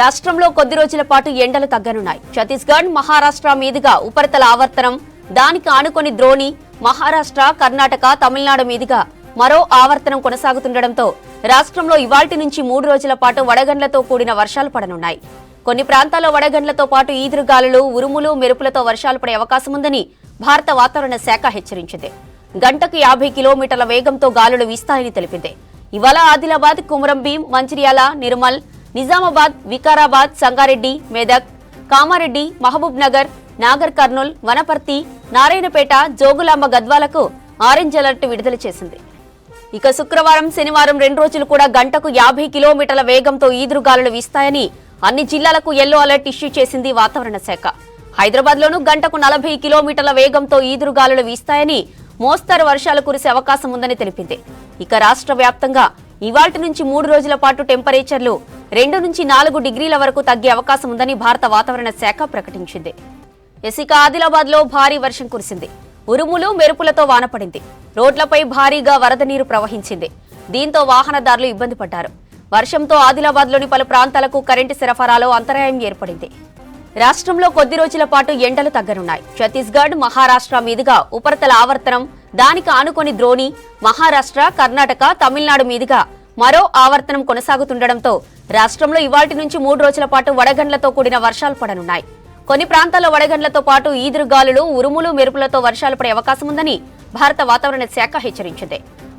రాష్ట్రంలో కొద్ది రోజుల పాటు ఎండలు తగ్గనున్నాయి. ఛత్తీస్గఢ్, మహారాష్ట్ర మీదుగా ఉపరితల ఆవర్తనం, దానికి ఆనుకొని ద్రోణి, మహారాష్ట్ర, కర్ణాటక, తమిళనాడు మీదుగా మరో ఆవర్తనం కొనసాగుతుండటంతో రాష్ట్రంలో ఇవాల్టి నుంచి 3 రోజుల పాటు వడగండ్లతో కూడిన వర్షాలు పడనున్నాయి. కొన్ని ప్రాంతాల్లో వడగండ్లతో పాటు ఈదురుగాలులు, ఉరుములు, మెరుపులతో వర్షాలు పడే అవకాశం ఉందని భారత వాతావరణ శాఖ హెచ్చరించింది. గంటకు 50 కిలోమీటర్ల వేగంతో గాలులు వీస్తాయని తెలిపింది. ఇవాళ ఆదిలాబాద్, కుమరంభీం, మంచిర్యాల, నిర్మల్, నిజామాబాద్, వికారాబాద్, సంగారెడ్డి, మెదక్, కామారెడ్డి, మహబూబ్ నగర్, నాగర్ కర్నూల్, వనపర్తి, నారాయణపేట, జోగులాంబ, గద్వాలకు ఆరెంజ్ అలర్ట్ విడుదల చేసింది. ఇక శుక్రవారం, శనివారం 2 రోజులు కూడా గంటకు 50 కిలోమీటర్ల వేగంతో ఈదురుగాలులు వీస్తాయని అన్ని జిల్లాలకు యెల్లో అలర్ట్ ఇష్యూ చేసింది వాతావరణ శాఖ. హైదరాబాద్ లోనూ గంటకు 40 కిలోమీటర్ల వేగంతో ఈదురుగాలులు వీస్తాయని, మోస్తరు వర్షాలు కురిసే అవకాశం ఉందని తెలిపింది. ఇక రాష్ట్ర వ్యాప్తంగా ఇవాల్టి నుంచి 3 రోజుల పాటు టెంపరేచర్లు 2 నుంచి 4 డిగ్రీల వరకు తగ్గే అవకాశం ఉందని భారత వాతావరణ శాఖ ప్రకటించింది. ఇక ఆదిలాబాద్ లో భారీ వర్షం కురిసింది. ఉరుములు, మెరుపులతో వానపడింది. రోడ్లపై భారీగా వరద నీరు ప్రవహించింది. దీంతో వాహనదారులు ఇబ్బంది పడ్డారు. వర్షంతో ఆదిలాబాద్ లోని పలు ప్రాంతాలకు కరెంటు సరఫరాలో అంతరాయం ఏర్పడింది. రాష్ట్రంలో కొద్ది రోజుల పాటు ఎండలు తగ్గనున్నాయి. ఛత్తీస్గఢ్, మహారాష్ట్ర మీదుగా ఉపరితల ఆవర్తనం, దానికి ఆనుకొని ద్రోణి, మహారాష్ట్ర, కర్ణాటక, తమిళనాడు మీదుగా మరో ఆవర్తనం కొనసాగుతుండటంతో రాష్ట్రంలో ఇవాల్టి నుంచి 3 రోజుల పాటు వడగండ్లతో కూడిన వర్షాలు పడనున్నాయి. కొన్ని ప్రాంతాల్లో వడగండ్లతో పాటు ఈదురుగాలులు, ఉరుములు, మెరుపులతో వర్షాలు పడే అవకాశం ఉందని భారత వాతావరణ శాఖ హెచ్చరించింది.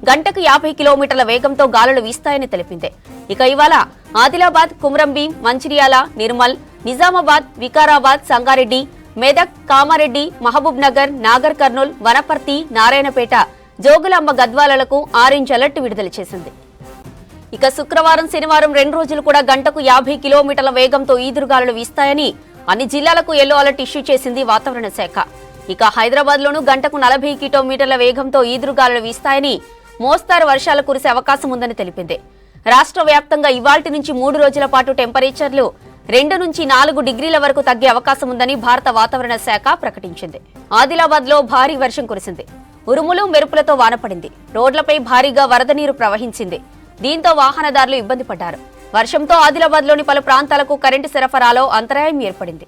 గంటకు 50 కిలోమీటర్ల వేగంతో గాలులు వీస్తాయని తెలిపింది. ఇక ఇవాళ ఆదిలాబాద్, కుమరంభీం, మంచిర్యాల, నిర్మల్, నిజామాబాద్, వికారాబాద్, సంగారెడ్డి, మెదక్, కామారెడ్డి, మహబూబ్ నగర్, నాగర్ కర్నూల్, వనపర్తి, నారాయణపేట, జోగులాంబ, గద్వాలకు ఆరెంజ్ అలర్ట్ విడుదల చేసింది. ఇక శుక్రవారం, శనివారం 2 రోజులు కూడా గంటకు 50 కిలోమీటర్ల వేగంతో ఈదురుగాలులు వీస్తాయని అన్ని జిల్లాలకు యెల్లో అలర్ట్ ఇష్యూ చేసింది వాతావరణ శాఖ. ఇక హైదరాబాద్ లోనూ గంటకు 40 కిలోమీటర్ల వేగంతో ఈదురుగాలులు వీస్తాయని, మోస్తారు వర్షాలు కురిసే అవకాశం ఉందని తెలిపింది. రాష్ట్ర వ్యాప్తంగా ఇవాల్టి నుంచి 3 రోజుల పాటు టెంపరేచర్లు 2 నుంచి 4 డిగ్రీల వరకు తగ్గే అవకాశం ఉందని భారత వాతావరణ శాఖ ప్రకటించింది. ఆదిలాబాద్ లో భారీ వర్షం కురిసింది. ఉరుములు, మెరుపులతో వానపడింది. రోడ్లపై భారీగా వరద నీరు ప్రవహించింది. దీంతో వాహనదారులు ఇబ్బంది పడ్డారు. వర్షంతో ఆదిలాబాద్ లోని పలు ప్రాంతాలకు కరెంటు సరఫరాలో అంతరాయం ఏర్పడింది.